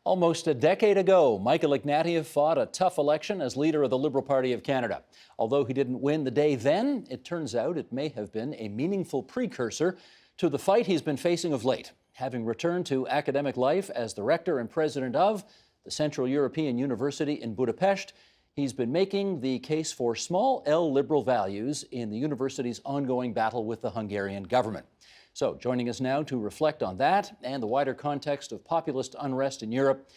Almost a decade ago, Michael Ignatieff fought a tough election as leader of the Liberal Party of Canada. Although he didn't win the day then, it turns out it may have been a meaningful precursor to the fight he's been facing of late. Having returned to academic life as the rector and president of the Central European University in Budapest, he's been making the case for small L liberal values in the university's ongoing battle with the Hungarian government. So, joining us now to reflect on that and the wider context of populist unrest in Europe,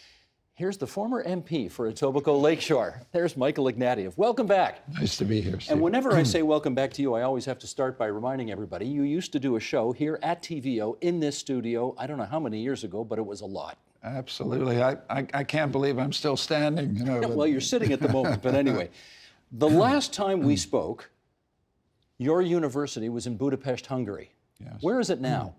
here's the former MP for Etobicoke Lakeshore. There's Michael Ignatieff. Welcome back. Nice to be here, Steve. And whenever I say welcome back to you, I always have to start by reminding everybody, you used to do a show here at TVO in this studio, I don't know how many years ago, but it was a lot. Absolutely. I can't believe I'm still standing. You know. Well, you're sitting at the moment, but anyway. The last time we spoke, your university was in Budapest, Hungary. Yes. Where is it now?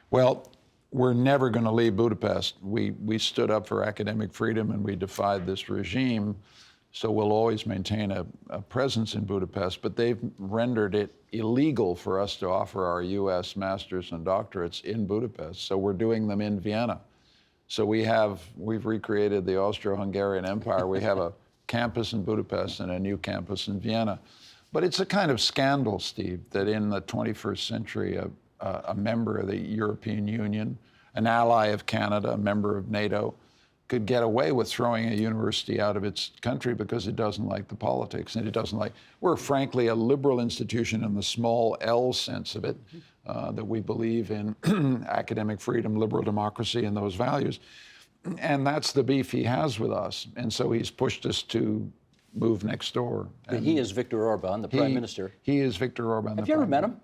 Well, we're never going to leave Budapest. We stood up for academic freedom and we defied this regime, so we'll always maintain a presence in Budapest, but they've rendered it illegal for us to offer our U.S. masters and doctorates in Budapest, so we're doing them in Vienna. So we've recreated the Austro-Hungarian Empire. We have a campus in Budapest and a new campus in Vienna. But it's a kind of scandal, Steve, that in the 21st century, a member of the European Union, an ally of Canada, a member of NATO, could get away with throwing a university out of its country because it doesn't like the politics and it doesn't like. We're frankly a liberal institution in the small L sense of it, that we believe in academic freedom, liberal democracy, and those values. And that's the beef he has with us. And so he's pushed us to move next door. And he is Viktor Orban, the Prime Minister. He is Viktor Orban. Have you ever met him?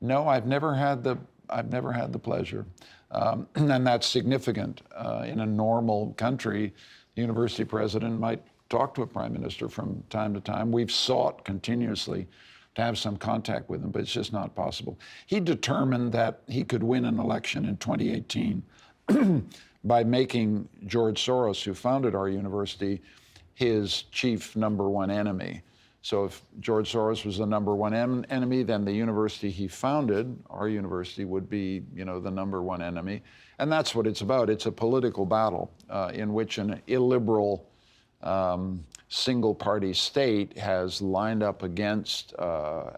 No, I've never had the pleasure, and that's significant. In a normal country, the university president might talk to a prime minister from time to time. We've sought continuously to have some contact with him, but it's just not possible. He determined that he could win an election in 2018 by making George Soros, who founded our university, his chief number one enemy. So if George Soros was the number one enemy, then the university he founded, our university, would be, the number one enemy. And that's what it's about. It's a political battle in which an illiberal single-party state has lined up against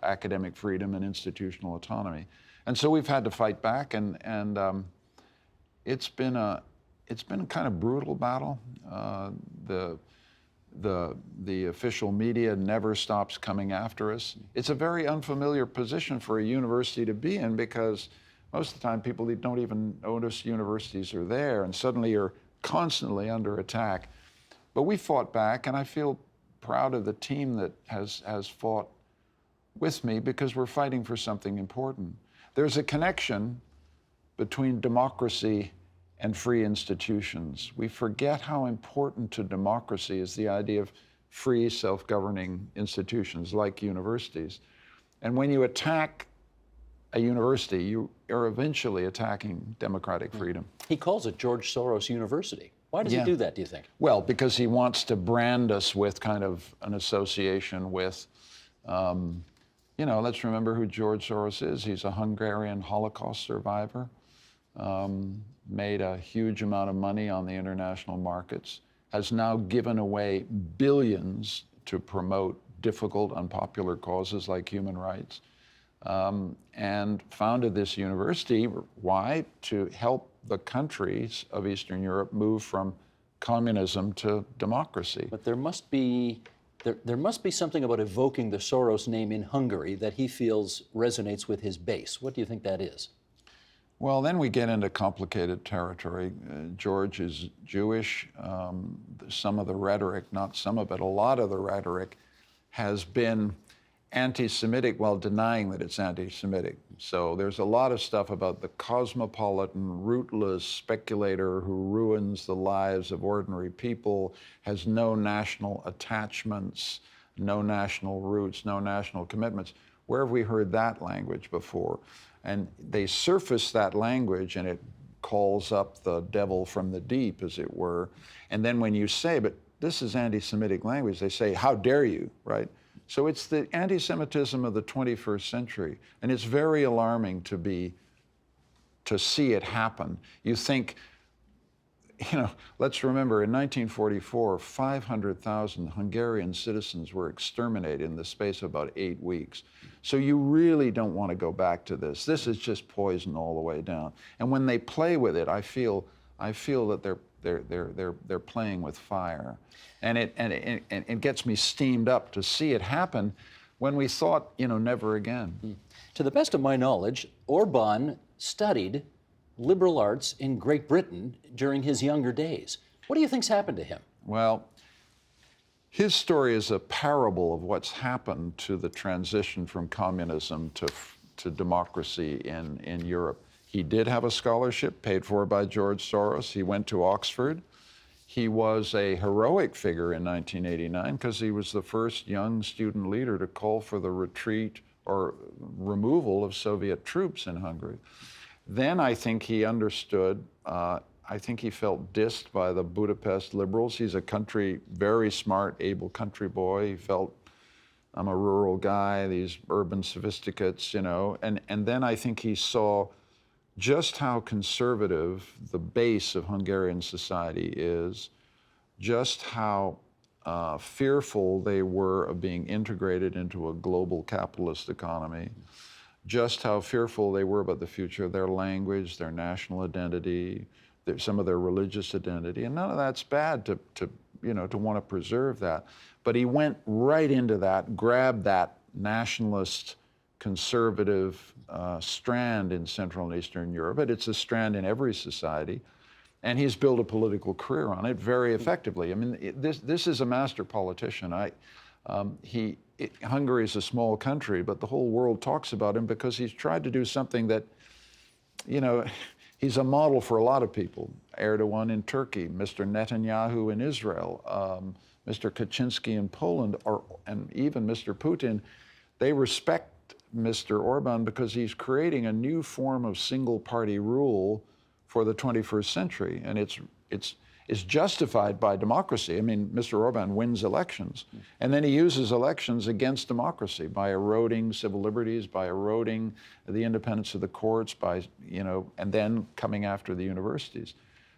academic freedom and institutional autonomy. And so we've had to fight back, and it's been a kind of brutal battle. The official media never stops coming after us. It's a very unfamiliar position for a university to be in because most of the time people don't even notice universities are there, and suddenly you're constantly under attack. But we fought back, and I feel proud of the team that has fought with me because we're fighting for something important. There's a connection between democracy and free institutions. We forget how important to democracy is the idea of free, self-governing institutions like universities. And when you attack a university, you are eventually attacking democratic freedom. He calls it George Soros University. Why does he do that, do you think? Well, because he wants to brand us with kind of an association with, let's remember who George Soros is. He's a Hungarian Holocaust survivor. Made a huge amount of money on the international markets, has now given away billions to promote difficult, unpopular causes like human rights, and founded this university. Why? To help the countries of Eastern Europe move from communism to democracy. But there must be something about evoking the Soros name in Hungary that he feels resonates with his base. What do you think that is? Well, then we get into complicated territory. George is Jewish. Some of the rhetoric, not some of it, a lot of the rhetoric has been anti-Semitic while denying that it's anti-Semitic. So there's a lot of stuff about the cosmopolitan, rootless speculator who ruins the lives of ordinary people, has no national attachments, no national roots, no national commitments. Where have we heard that language before? And they surface that language and it calls up the devil from the deep, as it were. And then when you say, but this is anti-Semitic language, they say, how dare you, right? So it's the anti-Semitism of the 21st century. And it's very alarming to see it happen. You think let's remember in 1944, 500,000 Hungarian citizens were exterminated in the space of about 8 weeks. So you really don't want to go back to this. This is just poison all the way down. And when they play with it, I feel that they're playing with fire, and it gets me steamed up to see it happen when we thought, never again. To the best of my knowledge, Orban studied liberal arts in Great Britain during his younger days. What do you think's happened to him? Well, his story is a parable of what's happened to the transition from communism to democracy in Europe. He did have a scholarship paid for by George Soros. He went to Oxford. He was a heroic figure in 1989 because he was the first young student leader to call for the retreat or removal of Soviet troops in Hungary. Then I think he understood, I think he felt dissed by the Budapest liberals. He's a very smart, able country boy. He felt, I'm a rural guy, these urban sophisticates, and then I think he saw just how conservative the base of Hungarian society is, just how fearful they were of being integrated into a global capitalist economy, just how fearful they were about the future of their language, their national identity, some of their religious identity, and none of that's bad to want to preserve that. But he went right into that, grabbed that nationalist, conservative strand in Central and Eastern Europe, but it's a strand in every society, and he's built a political career on it very effectively. I mean, this is a master politician. Hungary is a small country, but the whole world talks about him because he's tried to do something that, he's a model for a lot of people. Erdogan in Turkey, Mr. Netanyahu in Israel, Mr. Kaczynski in Poland, and even Mr. Putin. They respect Mr. Orban because he's creating a new form of single-party rule for the 21st century, and it's justified by democracy. I mean, Mr. Orban wins elections, and then he uses elections against democracy by eroding civil liberties, by eroding the independence of the courts, and then coming after the universities.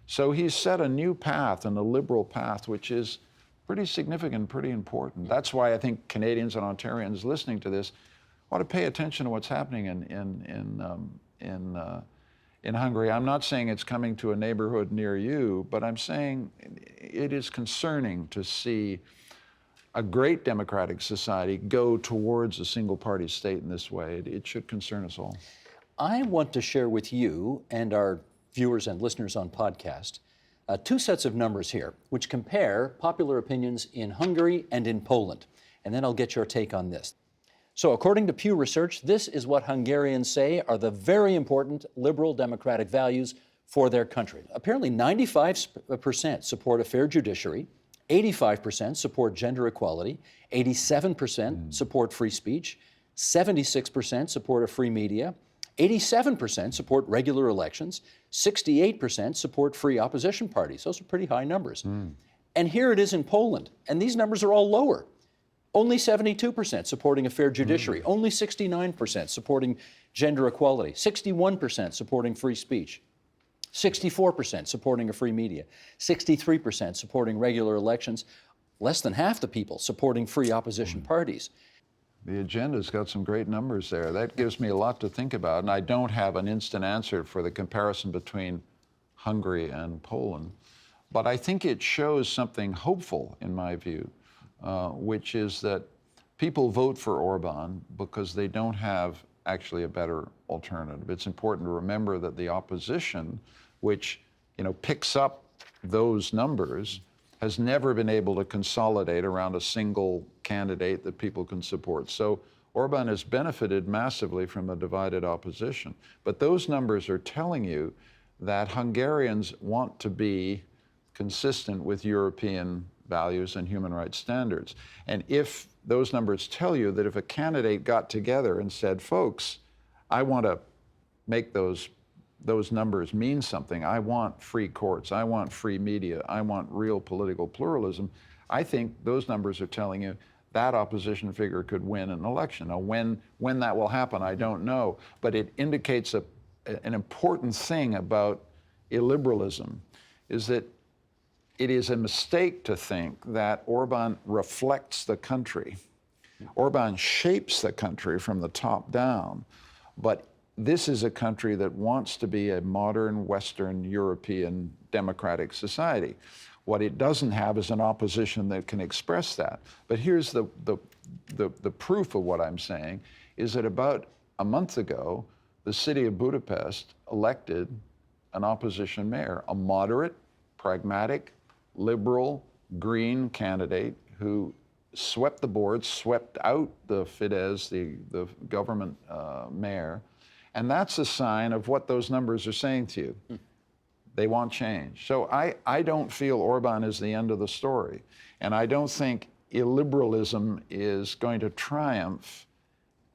So he's set a new path, and a liberal path, which is pretty significant, pretty important. That's why I think Canadians and Ontarians listening to this ought to pay attention to what's happening in Hungary. I'm not saying it's coming to a neighborhood near you, but I'm saying it is concerning to see a great democratic society go towards a single-party state in this way. It should concern us all. I want to share with you and our viewers and listeners on podcast two sets of numbers here, which compare popular opinions in Hungary and in Poland. And then I'll get your take on this. So according to Pew Research, this is what Hungarians say are the very important liberal democratic values for their country. Apparently 95% support a fair judiciary, 85% support gender equality, 87% support free speech, 76% support a free media, 87% support regular elections, 68% support free opposition parties. Those are pretty high numbers. And here it is in Poland, and these numbers are all lower. Only 72% supporting a fair judiciary, only 69% supporting gender equality, 61% supporting free speech, 64% supporting a free media, 63% supporting regular elections, less than half the people supporting free opposition parties. The agenda's got some great numbers there. That gives me a lot to think about, and I don't have an instant answer for the comparison between Hungary and Poland. But I think it shows something hopeful, in my view, which is that people vote for Orban because they don't have actually a better alternative. It's important to remember that the opposition, which picks up those numbers, has never been able to consolidate around a single candidate that people can support. So Orban has benefited massively from a divided opposition. But those numbers are telling you that Hungarians want to be consistent with European values and human rights standards. And if those numbers tell you that if a candidate got together and said, folks, I want to make those numbers mean something. I want free courts. I want free media. I want real political pluralism. I think those numbers are telling you that opposition figure could win an election. Now, when that will happen, I don't know. But it indicates an important thing about illiberalism, is that it is a mistake to think that Orban reflects the country. Orban shapes the country from the top down, but this is a country that wants to be a modern Western European democratic society. What it doesn't have is an opposition that can express that. But here's the proof of what I'm saying, is that about a month ago, the city of Budapest elected an opposition mayor, a moderate, pragmatic, liberal, green candidate who swept the board, swept out the Fidesz, the government mayor. And that's a sign of what those numbers are saying to you. They want change. So I don't feel Orban is the end of the story. And I don't think illiberalism is going to triumph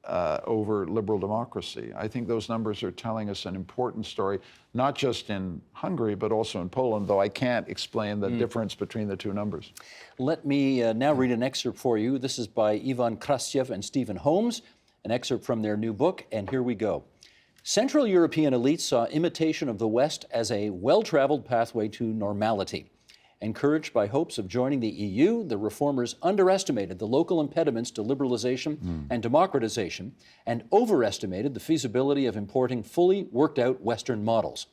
over liberal democracy. I think those numbers are telling us an important story, not just in Hungary, but also in Poland, though I can't explain the difference between the two numbers. Let me now read an excerpt for you. This is by Ivan Krastev and Stephen Holmes, an excerpt from their new book, and here we go. Central European elites saw imitation of the West as a well-traveled pathway to normality. Encouraged by hopes of joining the EU, the reformers underestimated the local impediments to liberalization and democratization and overestimated the feasibility of importing fully worked-out Western models.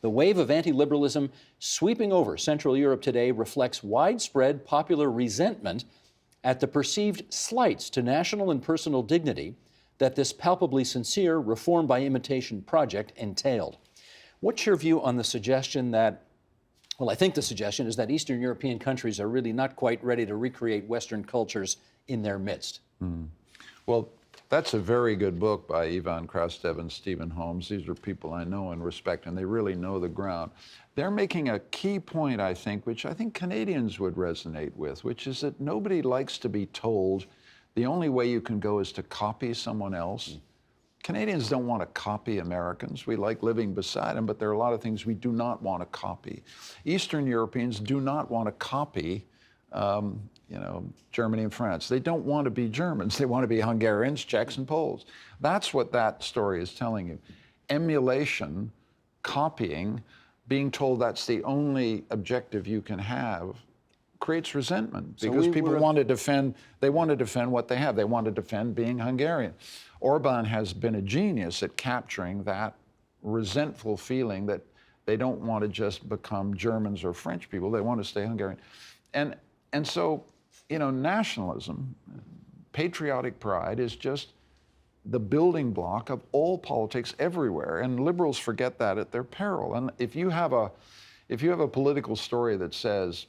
The wave of anti-liberalism sweeping over Central Europe today reflects widespread popular resentment at the perceived slights to national and personal dignity that this palpably sincere reform by imitation project entailed. What's your view on the suggestion that, well, I think the suggestion is that Eastern European countries are really not quite ready to recreate Western cultures in their midst? Well, that's a very good book by Ivan Krastev and Stephen Holmes. These are people I know and respect, and they really know the ground. They're making a key point, I think, which I think Canadians would resonate with, which is that nobody likes to be told the only way you can go is to copy someone else. Canadians don't want to copy Americans. We like living beside them, but there are a lot of things we do not want to copy. Eastern Europeans do not want to copy Germany and France. They don't want to be Germans. They want to be Hungarians, Czechs, and Poles. That's what that story is telling you. Emulation, copying, being told that's the only objective you can have creates resentment because people want to defend, they want to defend what they have. They want to defend being Hungarian. Orban has been a genius at capturing that resentful feeling that they don't want to just become Germans or French people. They want to stay Hungarian. And so, nationalism, patriotic pride is just the building block of all politics everywhere. And liberals forget that at their peril. And if you have a political story that says,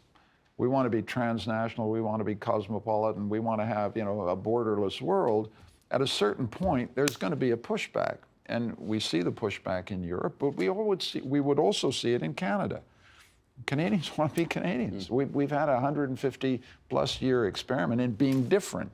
we want to be transnational, we want to be cosmopolitan, we want to have, a borderless world, at a certain point, there's going to be a pushback. And we see the pushback in Europe, but we would also see it in Canada. Canadians want to be Canadians. We've had a 150 plus year experiment in being different,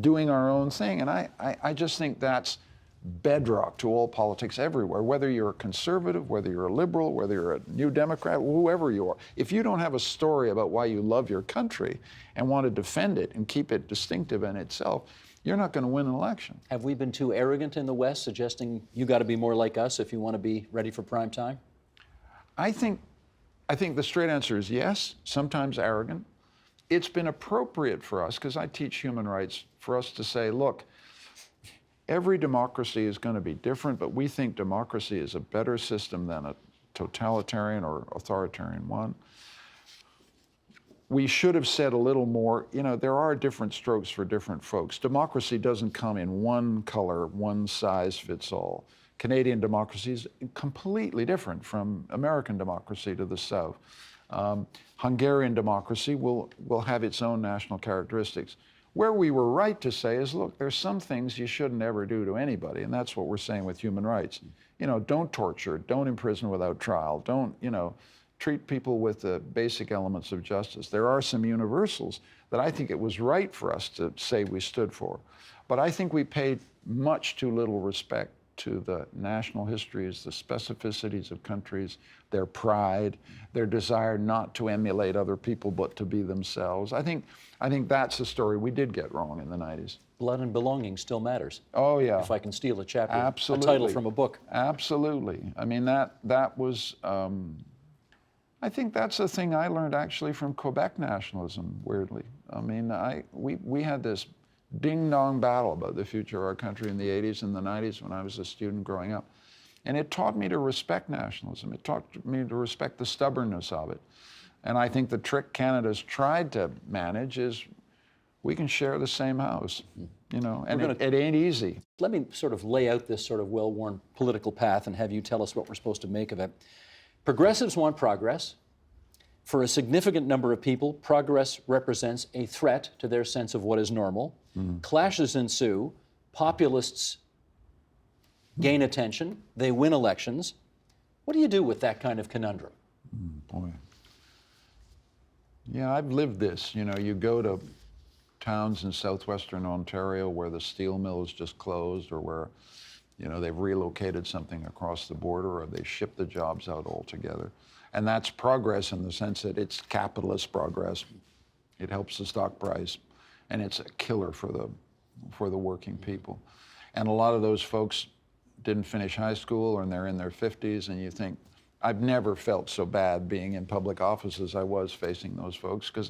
doing our own thing. And I just think that's bedrock to all politics everywhere, whether you're a conservative, whether you're a liberal, whether you're a New Democrat, whoever you are. If you don't have a story about why you love your country and want to defend it and keep it distinctive in itself, you're not going to win an election. Have we been too arrogant in the West, suggesting you got to be more like us if you want to be ready for prime time? I think the straight answer is yes, sometimes arrogant. It's been appropriate for us, because I teach human rights, for us to say, look, every democracy is going to be different, but we think democracy is a better system than a totalitarian or authoritarian one. We should have said a little more, there are different strokes for different folks. Democracy doesn't come in one color, one size fits all. Canadian democracy is completely different from American democracy to the south. Hungarian democracy will have its own national characteristics. Where we were right to say is, look, there's some things you shouldn't ever do to anybody, and that's what we're saying with human rights. Don't torture, don't imprison without trial, don't, treat people with the basic elements of justice. There are some universals that I think it was right for us to say we stood for. But I think we paid much too little respect to the national histories, the specificities of countries, their pride, their desire not to emulate other people but to be themselves. I think that's a story we did get wrong in the 90s. Blood and belonging still matters. Oh, yeah. If I can steal a chapter, absolutely. a title from a book. Absolutely. I mean, that was I think that's a thing I learned actually from Quebec nationalism, weirdly. I mean, we had this ding-dong battle about the future of our country in the 80s and the 90s when I was a student growing up. And it taught me to respect nationalism. It taught me to respect the stubbornness of it. And I think the trick Canada's tried to manage is we can share the same house, you know, and it ain't easy. Let me sort of lay out this sort of well-worn political path and have you tell us what we're supposed to make of it. Progressives want progress. For a significant number of people, progress represents a threat to their sense of what is normal. Clashes ensue. Populists gain attention. They win elections. What do you do with that kind of conundrum? Boy. Yeah, I've lived this. You know, you go to towns in southwestern Ontario where the steel mill is just closed, or where, you know, they've relocated something across the border, or they ship the jobs out altogether. And that's progress in the sense that it's capitalist progress. It helps the stock price, and it's a killer for the working people. And a lot of those folks didn't finish high school, or they're in their 50s, and you think, I've never felt so bad being in public office as I was facing those folks, because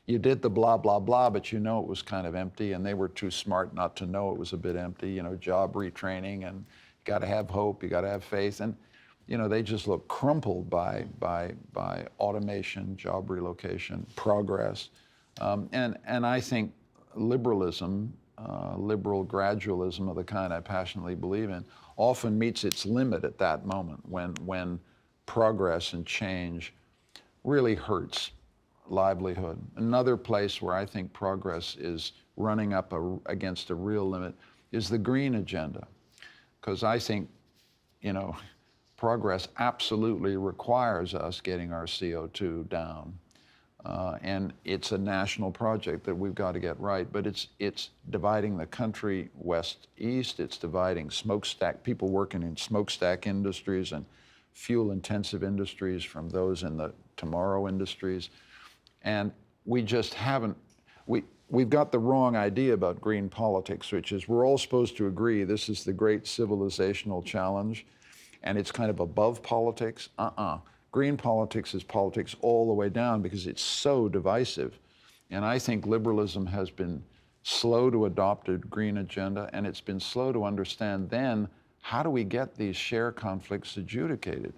you did the blah, blah, blah, but you know it was kind of empty, and they were too smart not to know it was a bit empty, you know, job retraining, and you got to have hope, you got to have faith, and you know, they just look crumpled by automation, job relocation, progress. And I think liberalism, liberal gradualism of the kind I passionately believe in, often meets its limit at that moment when progress and change really hurts livelihood. Another place where I think progress is running up against a real limit is the green agenda. Because I think, you know, progress absolutely requires us getting our CO2 down. And it's a national project that we've got to get right, but it's dividing the country west-east, it's dividing people working in smokestack industries and fuel-intensive industries from those in the tomorrow industries. And we just haven't, we've got the wrong idea about green politics, which is we're all supposed to agree this is the great civilizational challenge, and it's kind of above politics. Green politics is politics all the way down because it's so divisive. And I think liberalism has been slow to adopt a green agenda, and it's been slow to understand then how do we get these share conflicts adjudicated.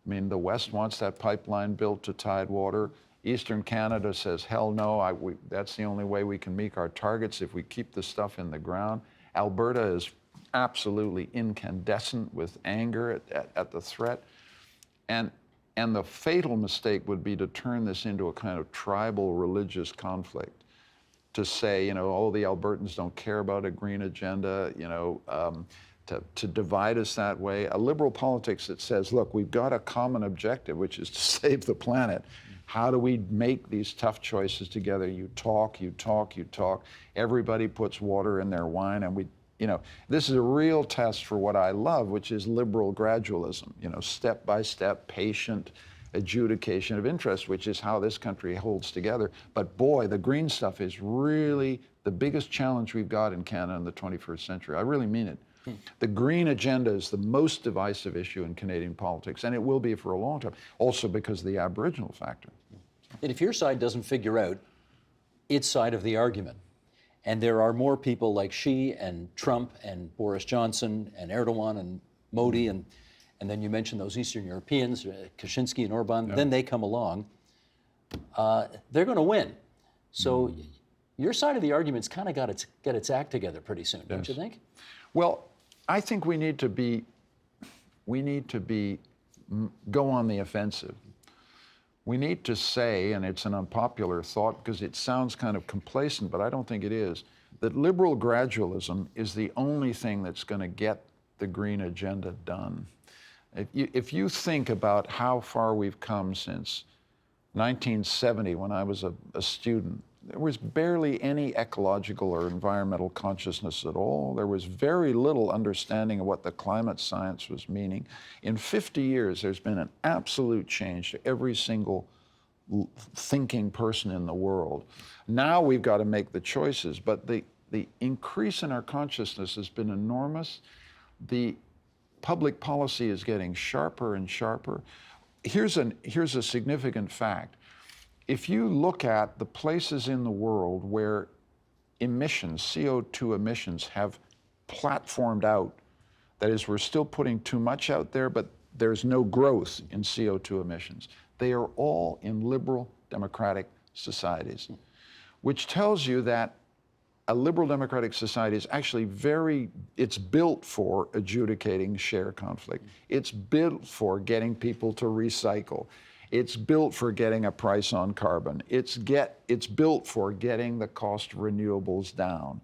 I mean, the West wants that pipeline built to Tidewater. Eastern Canada says, hell no, that's the only way we can meet our targets if we keep the stuff in the ground. Alberta is absolutely incandescent with anger at the threat. And the fatal mistake would be to turn this into a kind of tribal religious conflict. To say, you know, the Albertans don't care about a green agenda, you know, to divide us that way. A liberal politics that says, look, we've got a common objective, which is to save the planet. How do we make these tough choices together? You talk, you talk, you talk. Everybody puts water in their wine, and you know, this is a real test for what I love, which is liberal gradualism, you know, step-by-step, patient adjudication of interest, which is how this country holds together. But boy, the green stuff is really the biggest challenge we've got in Canada in the 21st century. I really mean it. The green agenda is the most divisive issue in Canadian politics, and it will be for a long time, also because of the Aboriginal factor. And if your side doesn't figure out its side of the argument, and there are more people like Xi and Trump and Boris Johnson and Erdogan and Modi, and then you mentioned those Eastern Europeans, Kaczynski and Orban, then they come along, they're going to win. So your side of the argument's kind of got to get its act together pretty soon, don't you think? Well, I think we need to go on the offensive. We need to say, and it's an unpopular thought because it sounds kind of complacent, but I don't think it is, that liberal gradualism is the only thing that's going to get the green agenda done. If you think about how far we've come since 1970, when I was a student, there was barely any ecological or environmental consciousness at all. There was very little understanding of what the climate science was meaning. In 50 years, there's been an absolute change to every single thinking person in the world. Now we've got to make the choices, but the increase in our consciousness has been enormous. The public policy is getting sharper and sharper. here's a significant fact. If you look at the places in the world where emissions, CO2 emissions, have platformed out, that is, we're still putting too much out there, but there's no growth in CO2 emissions. They are all in liberal democratic societies, which tells you that a liberal democratic society is actually it's built for adjudicating share conflict. It's built for getting people to recycle. It's built for getting a price on carbon. It's built for getting the cost of renewables down.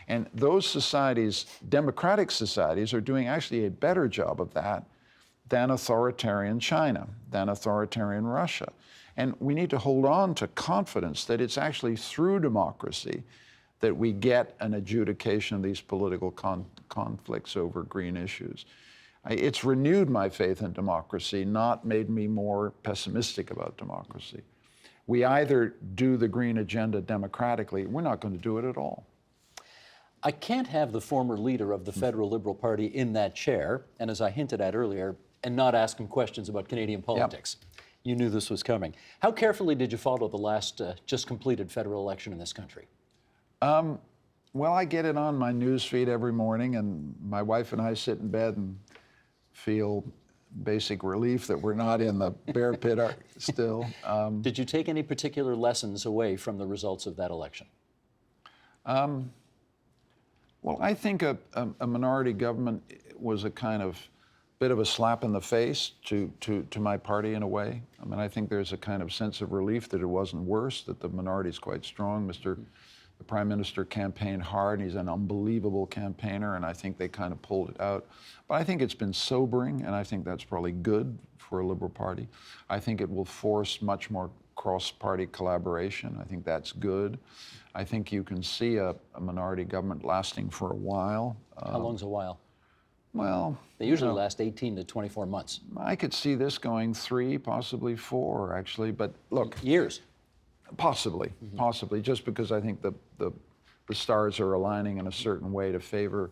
And those societies, democratic societies, are doing actually a better job of that than authoritarian China, than authoritarian Russia. And we need to hold on to confidence that it's actually through democracy that we get an adjudication of these political conflicts over green issues. It's renewed my faith in democracy, not made me more pessimistic about democracy. We either do the green agenda democratically, we're not going to do it at all. I can't have the former leader of the Federal Liberal Party in that chair, and as I hinted at earlier, and not ask him questions about Canadian politics. Yep. You knew this was coming. How carefully did you follow the last just completed federal election in this country? Well, I get it on my news feed every morning, and my wife and I sit in bed and feel basic relief that we're not in the bear pit still. Did you take any particular lessons away from the results of that election? Well, I think a minority government was a kind of bit of a slap in the face to my party in a way. I mean, I think there's a kind of sense of relief that it wasn't worse, that the minority is quite strong. The Prime Minister campaigned hard. He's an unbelievable campaigner, and I think they kind of pulled it out. But I think it's been sobering, and I think that's probably good for a Liberal Party. I think it will force much more cross-party collaboration. I think that's good. I think you can see a minority government lasting for a while. How long's a while? Well, they usually last 18 to 24 months. I could see this going 3, possibly 4, actually. But look, years. Possibly, possibly, just because I think the stars are aligning in a certain way to favor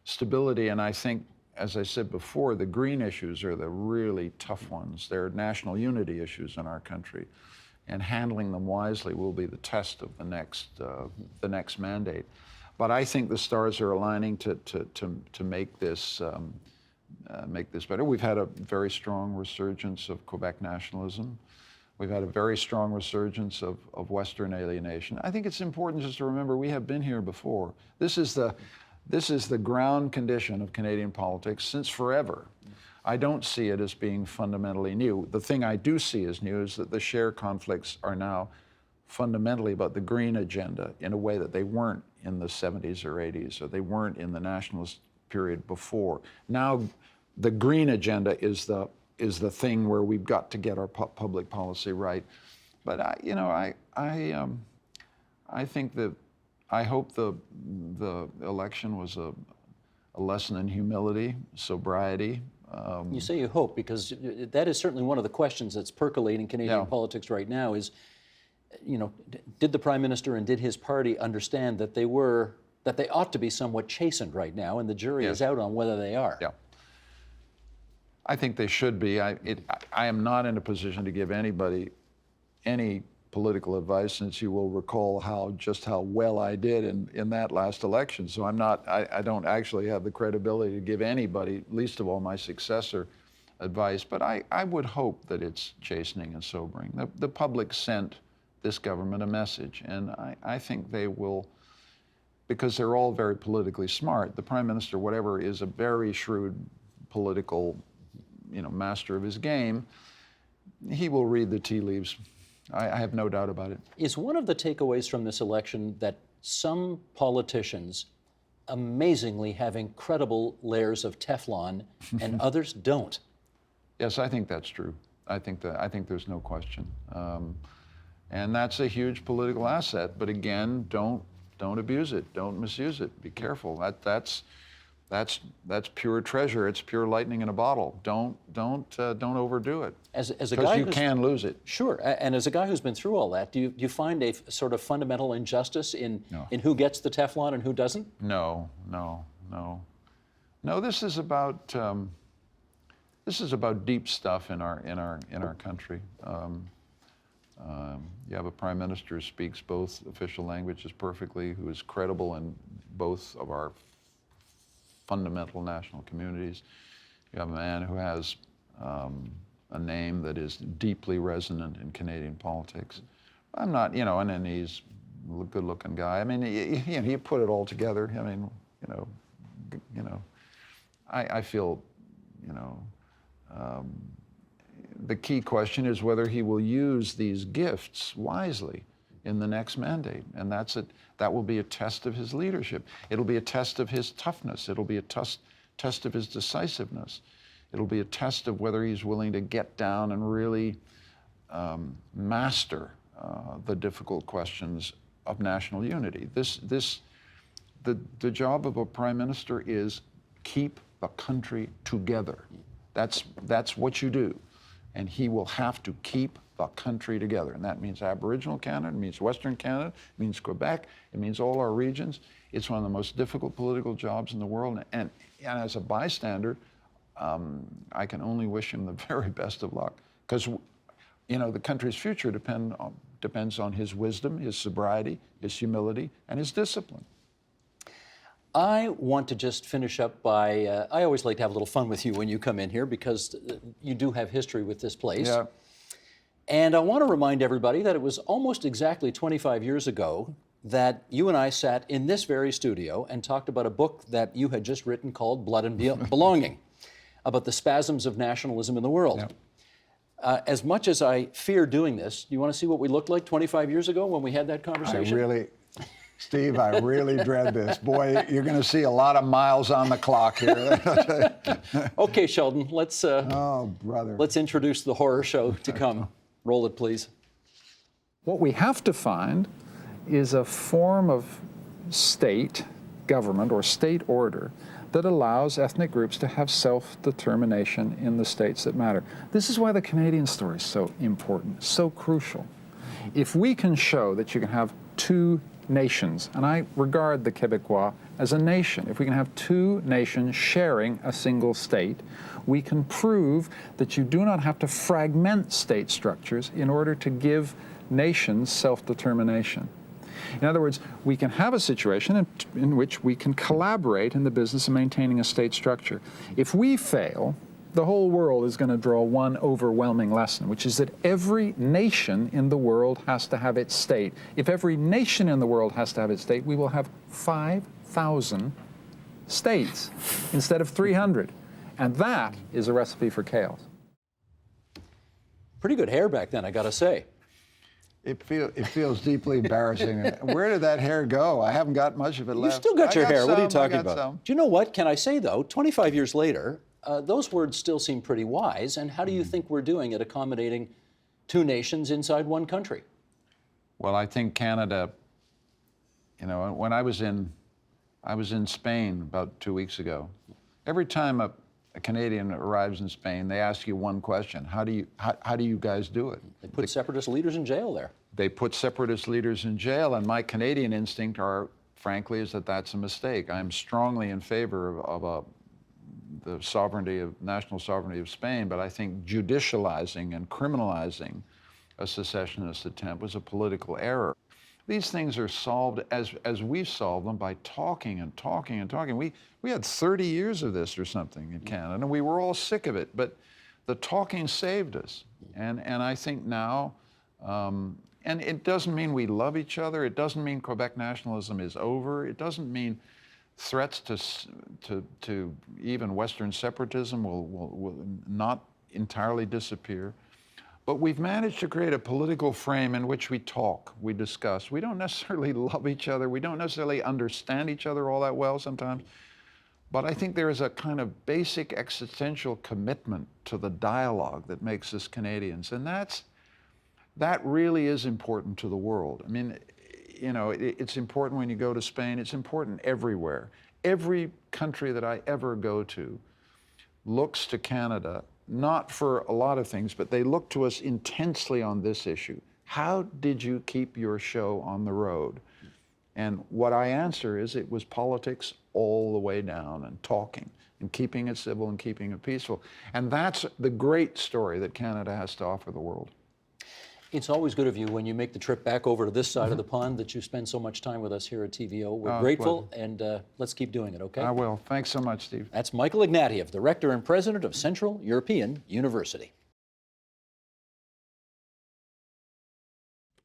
stability. And I think, as I said before, the green issues are the really tough ones. They're national unity issues in our country, and handling them wisely will be the test of the next mandate. But I think the stars are aligning to make this better. We've had a very strong resurgence of Quebec nationalism. We've had a very strong resurgence of Western alienation. I think it's important just to remember we have been here before. This is the ground condition of Canadian politics since forever. I don't see it as being fundamentally new. The thing I do see as new is that the share conflicts are now fundamentally about the green agenda in a way that they weren't in the 70s or 80s, or they weren't in the nationalist period before. Now, the green agenda is the thing where we've got to get our public policy right. But I think that I hope the election was a lesson in humility, sobriety. You say you hope, because that is certainly one of the questions that's percolating Canadian politics right now is, did the Prime Minister and did his party understand that they ought to be somewhat chastened right now, and the jury is out on whether they are? Yeah. I think they should be. I am not in a position to give anybody any political advice, since you will recall just how well I did in that last election. So I don't actually have the credibility to give anybody, least of all my successor, advice. But I would hope that it's chastening and sobering. The public sent this government a message, and I think they will, because they're all very politically smart. The Prime Minister, whatever, is a very shrewd political master of his game. He will read the tea leaves. I have no doubt about it. Is one of the takeaways from this election that some politicians amazingly have incredible layers of Teflon and others don't? Yes, I think that's true. I think there's no question. And that's a huge political asset. But again, don't abuse it. Don't misuse it. Be careful. That's pure treasure. It's pure lightning in a bottle. Don't overdo it. As a guy, because you can lose it. Sure. And as a guy who's been through all that, do you find a sort of fundamental injustice in who gets the Teflon and who doesn't? No. This is about this is about deep stuff in our country. You have a prime minister who speaks both official languages perfectly, who is credible in both of our fundamental national communities. You have a man who has a name that is deeply resonant in Canadian politics. I'm not, you know, and then he's a good-looking guy. I mean, he put it all together. I mean, I feel, the key question is whether he will use these gifts wisely in the next mandate, and that will be a test of his leadership. It'll be a test of his toughness. It'll be a test of his decisiveness. It'll be a test of whether he's willing to get down and really master the difficult questions of national unity. The job of a prime minister is keep the country together. That's what you do. And he will have to keep the country together. And that means Aboriginal Canada, it means Western Canada, it means Quebec, it means all our regions. It's one of the most difficult political jobs in the world. And as a bystander, I can only wish him the very best of luck. Because, the country's future depends on his wisdom, his sobriety, his humility, and his discipline. I want to just finish up by, I always like to have a little fun with you when you come in here because you do have history with this place. Yeah. And I want to remind everybody that it was almost exactly 25 years ago that you and I sat in this very studio and talked about a book that you had just written called Blood and Belonging, about the spasms of nationalism in the world. Yeah. As much as I fear doing this, do you want to see what we looked like 25 years ago when we had that conversation? Steve, I really dread this. Boy, you're going to see a lot of miles on the clock here. Okay, Sheldon, let's introduce the horror show to come. Roll it, please. What we have to find is a form of state government or state order that allows ethnic groups to have self-determination in the states that matter. This is why the Canadian story is so important, so crucial. If we can show that you can have two nations, and I regard the Quebecois as a nation. If we can have two nations sharing a single state, we can prove that you do not have to fragment state structures in order to give nations self-determination. In other words, we can have a situation in which we can collaborate in the business of maintaining a state structure. If we fail, the whole world is going to draw one overwhelming lesson, which is that every nation in the world has to have its state. If every nation in the world has to have its state, we will have 5,000 states instead of 300. And that is a recipe for chaos. Pretty good hair back then, I got to say. It feels deeply embarrassing. Where did that hair go? I haven't got much of it left. You still got your hair. What are you talking I got about? Some. Do you know what? Can I say, though, 25 years later, those words still seem pretty wise. And how do you think we're doing at accommodating two nations inside one country? Well, I think Canada, when I was in Spain about 2 weeks ago. Every time a Canadian arrives in Spain, they ask you one question: how do you guys do it? They put separatist leaders in jail there. They put separatist leaders in jail, and my Canadian instinct, frankly, is that that's a mistake. I'm strongly in favor of the national sovereignty of Spain, but I think judicializing and criminalizing a secessionist attempt was a political error. These things are solved as we've solved them by talking and talking and talking. We had 30 years of this or something in Canada, and we were all sick of it, but the talking saved us. And I think now, and it doesn't mean we love each other. It doesn't mean Quebec nationalism is over. It doesn't mean threats to even Western separatism will not entirely disappear. But we've managed to create a political frame in which we talk, we discuss. We don't necessarily love each other. We don't necessarily understand each other all that well sometimes. But I think there is a kind of basic existential commitment to the dialogue that makes us Canadians. And that really is important to the world. I mean, it's important when you go to Spain. It's important everywhere. Every country that I ever go to looks to Canada, not for a lot of things, but they look to us intensely on this issue. How did you keep your show on the road? And what I answer is it was politics all the way down and talking in keeping it civil and keeping it peaceful. And that's the great story that Canada has to offer the world. It's always good of you when you make the trip back over to this side of the pond that you spend so much time with us here at TVO. We're grateful, and let's keep doing it, okay? I will. Thanks so much, Steve. That's Michael Ignatieff, the rector and president of Central European University.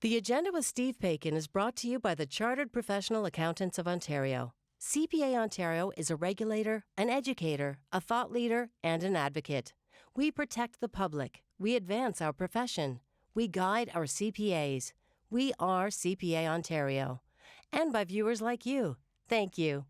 The Agenda with Steve Paikin is brought to you by the Chartered Professional Accountants of Ontario. CPA Ontario is a regulator, an educator, a thought leader, and an advocate. We protect the public. We advance our profession. We guide our CPAs. We are CPA Ontario. And by viewers like you. Thank you.